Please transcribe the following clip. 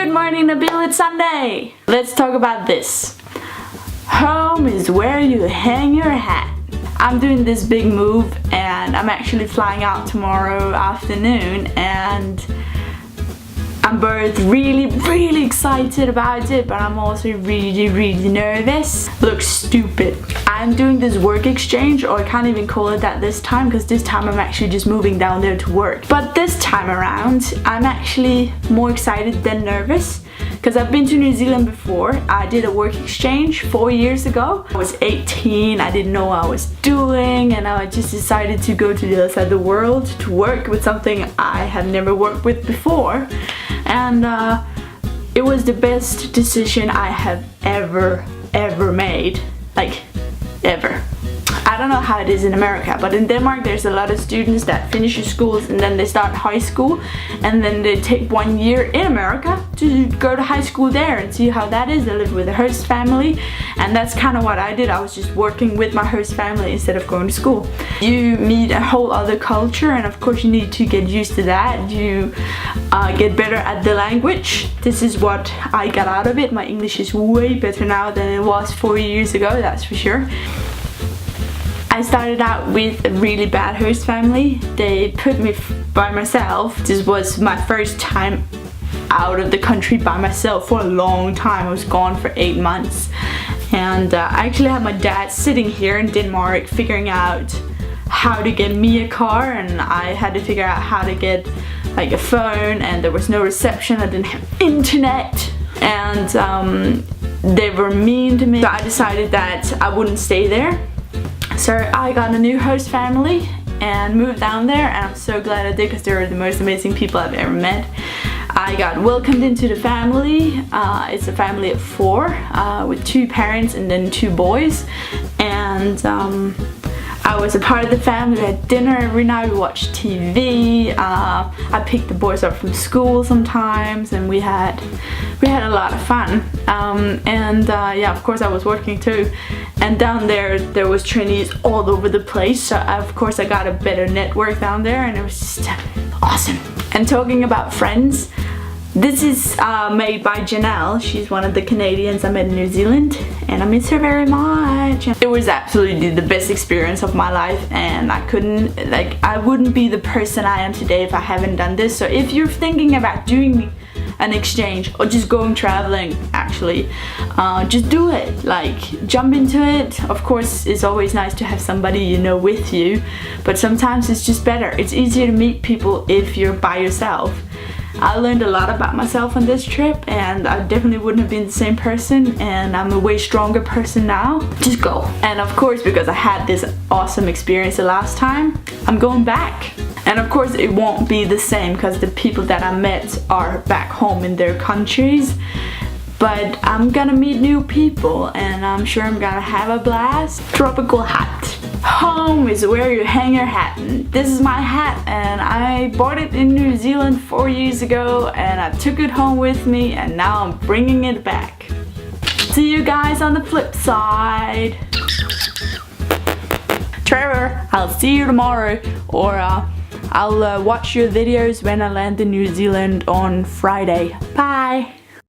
Good morning, Nabil, it's Sunday. Let's talk about this. Home is where you hang your hat. I'm doing this big move and I'm actually flying out tomorrow afternoon, and I'm both really excited about it, but I'm also really nervous. Looks stupid. I'm doing this work exchange, or I can't even call it that this time, because this time I'm actually just moving down there to work. But this time around, I'm actually more excited than nervous, because I've been to New Zealand before. I did a work exchange 4 years ago. I was 18, I didn't know what I was doing, and I just decided to go to the other side of the world to work with something I have never worked with before. And it was the best decision I have ever made. Like, ever. I don't know how it is in America, but in Denmark there's a lot of students that finish schools and then they start high school, and then they take 1 year in America to go to high school there and see how that is. They live with a host family, and that's kind of what I did. I was just working with my host family instead of going to school. You meet a whole other culture, and of course you need to get used to that. You get better at the language. This is what I got out of it. My English is way better now than it was 4 years ago, that's for sure. I started out with a really bad host family. They put me by myself. This was my first time out of the country by myself for a long time. I was gone for 8 months. And I actually had my dad sitting here in Denmark figuring out how to get me a car, and I had to figure out how to get like a phone, and there was no reception. I didn't have internet, and they were mean to me. So I decided that I wouldn't stay there. So I got a new host family and moved down there, and I'm so glad I did, because they were the most amazing people I've ever met. I got welcomed into the family. It's a family of 4 with 2 parents and then 2 boys, and I was a part of the family. We had dinner every night, we watched TV. I picked the boys up from school sometimes, and we had a lot of fun. Yeah, of course I was working too. And down there was trainees all over the place, so of course I got a better network down there, and it was just awesome. And talking about friends, this is made by Janelle. She's one of the Canadians I met in New Zealand, and I miss her very much. It was absolutely the best experience of my life, and I wouldn't be the person I am today if I haven't done this. So if you're thinking about doing an exchange or just going traveling, actually, just do it. Like, jump into it. Of course, it's always nice to have somebody you know with you, but sometimes it's just better. It's easier to meet people if you're by yourself. I learned a lot about myself on this trip, and I definitely wouldn't have been the same person, and I'm a way stronger person now. Just go. And of course, because I had this awesome experience the last time, I'm going back. And of course it won't be the same, because the people that I met are back home in their countries. But I'm gonna meet new people, and I'm sure I'm gonna have a blast. Tropical hat. Home is where you hang your hat. And this is my hat, and I bought it in New Zealand 4 years ago, and I took it home with me, and now I'm bringing it back. See you guys on the flip side. Trevor, I'll see you tomorrow, or I'll watch your videos when I land in New Zealand on Friday. Bye!